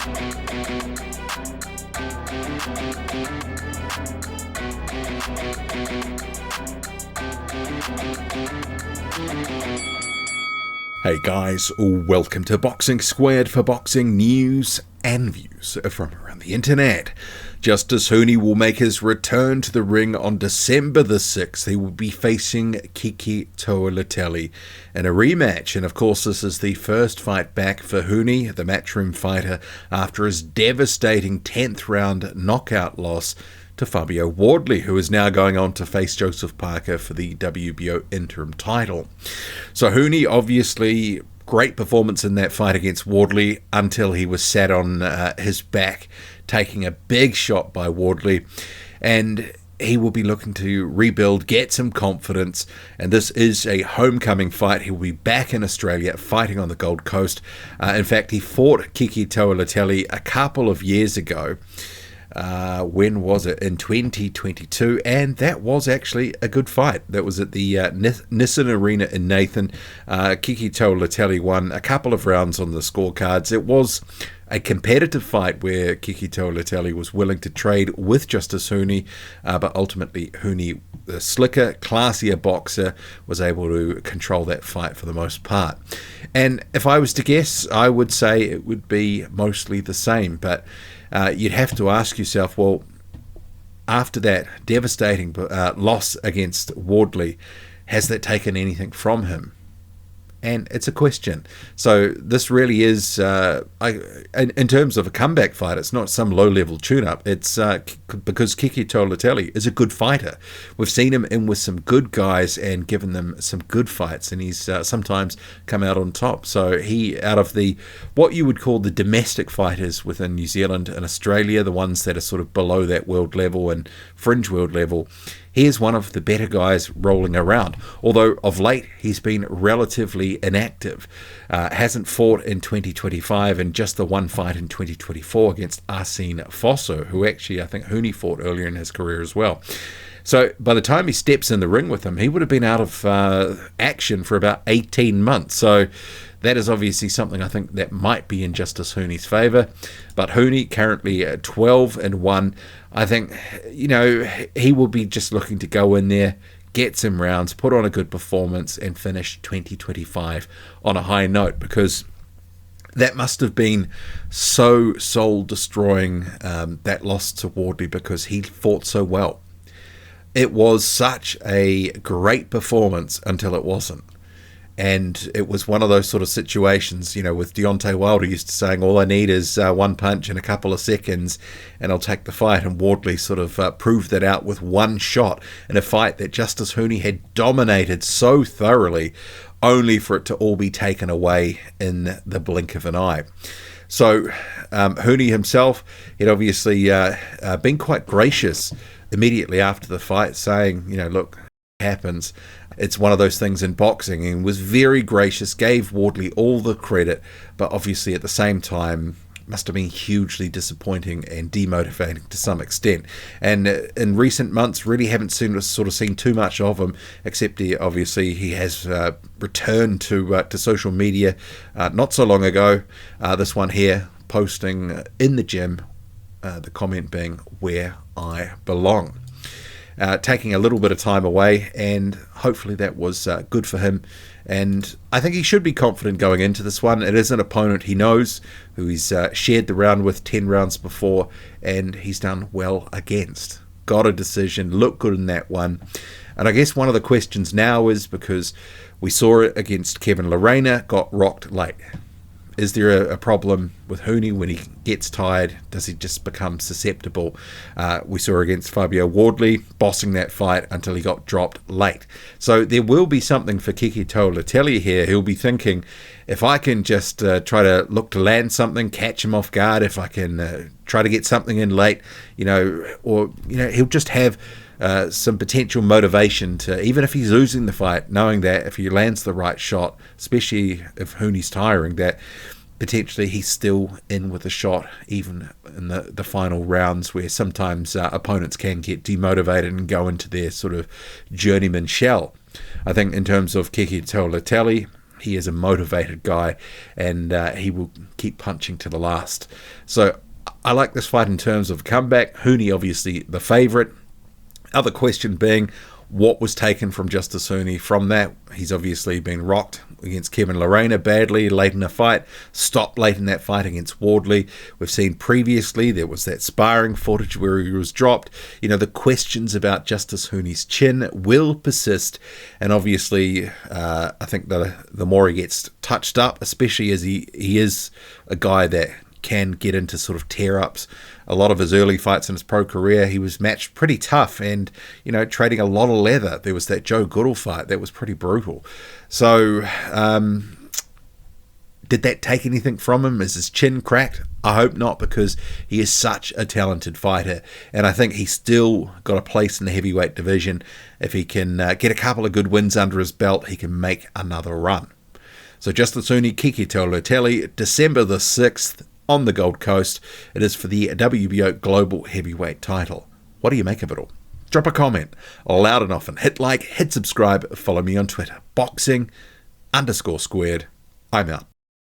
Hey guys, welcome to Boxing Squared for boxing news and views from around the internet. Justis Huni will make his return to the ring on December the 6th. He will be facing Kiki Toa Leutele in a rematch. And of course, this is the first fight back for Huni, the matchroom fighter, after his devastating 10th round knockout loss to Fabio Wardley, who is now going on to face Joseph Parker for the WBO interim title. So Huni, obviously, great performance in that fight against Wardley until he was sat on his back, taking a big shot by Wardley. And he will be looking to rebuild, get some confidence, and this is a homecoming fight. He will be back in Australia fighting on the Gold Coast. In fact, he fought Kiki Toa Leutele a couple of years ago. When was it? In 2022, and that was actually a good fight. That was at the Nissan Arena in Nathan. Kiki Toa Leutele won a couple of rounds on the scorecards. It was a competitive fight where Kiki Toa Leutele was willing to trade with Justis Huni, but ultimately Huni, the slicker, classier boxer, was able to control that fight for the most part. And if I was to guess, I would say it would be mostly the same, but you'd have to ask yourself, well, after that devastating loss against Wardley, has that taken anything from him? And it's a question. So this really is, in terms of a comeback fight, it's not some low-level tune-up. It's because Kiki Toa Leutele is a good fighter. We've seen him in with some good guys and given them some good fights, and he's sometimes come out on top. So he, out of the what you would call the domestic fighters within New Zealand and Australia, the ones that are sort of below that world level and fringe world level, he is one of the better guys rolling around, although of late he's been relatively inactive. Hasn't fought in 2025, and just the one fight in 2024 against Arsene Fosso, who actually I think Huni fought earlier in his career as well. So by the time he steps in the ring with him, he would have been out of action for about 18 months. So that is obviously something I think that might be in Justis Huni's favour. But Huni currently at 12-1. I think, he will be just looking to go in there, get some rounds, put on a good performance, and finish 2025 on a high note, because that must have been so soul-destroying, that loss to Wardley, because he fought so well. It was such a great performance until it wasn't. And it was one of those sort of situations, with Deontay Wilder used to saying, all I need is one punch in a couple of seconds and I'll take the fight. And Wardley sort of proved that out with one shot in a fight that Justis Huni had dominated so thoroughly, only for it to all be taken away in the blink of an eye. So Huni himself had obviously been quite gracious immediately after the fight, saying, look, it happens. It's one of those things in boxing, and was very gracious, gave Wardley all the credit, but obviously at the same time must have been hugely disappointing and demotivating to some extent. And in recent months, really haven't seen too much of him, except he has returned to social media not so long ago. This one here, posting in the gym, the comment being, "Where I belong." Taking a little bit of time away, and hopefully that was good for him. And I think he should be confident going into this one. It is an opponent he knows, who he's shared the round with 10 rounds before, and he's done well against. Got a decision, looked good in that one. And I guess one of the questions now is, because we saw it against Kevin Lerena, got rocked late. Is there a problem with Huni when he gets tired? Does he just become susceptible? We saw against Fabio Wardley, bossing that fight until he got dropped late. So there will be something for Kiki Toa Leutele here. He'll be thinking, if I can just try to look to land something, catch him off guard, if I can try to get something in late, he'll just have some potential motivation to, even if he's losing the fight, knowing that if he lands the right shot, especially if Huni's tiring, that potentially he's still in with a shot, even in the final rounds, where sometimes opponents can get demotivated and go into their sort of journeyman shell. I think in terms of Kiki Toa Leutele, he is a motivated guy, and he will keep punching to the last. So I like this fight in terms of comeback. Huni obviously the favourite. Other question being, what was taken from Justis Huni from that? He's obviously been rocked against Kevin Lorena badly late in the fight, stopped late in that fight against Wardley. We've seen previously there was that sparring footage where he was dropped. You know, the questions about Justis Huni's chin will persist, and obviously I think the more he gets touched up, especially as he is a guy that can get into sort of tear-ups. A lot of his early fights in his pro career, he was matched pretty tough and, you know, trading a lot of leather. There was that Joe Goodall fight. That was pretty brutal. So, did that take anything from him? Is his chin cracked? I hope not, because he is such a talented fighter. And I think he's still got a place in the heavyweight division. If he can get a couple of good wins under his belt, he can make another run. So Justis Huni, Kiki Toa Leutele, December the 6th, on the Gold Coast. It is for the WBO Global Heavyweight title. What do you make of it all? Drop a comment loud and often. Hit like, hit subscribe, follow me on Twitter. Boxing_squared. I'm out.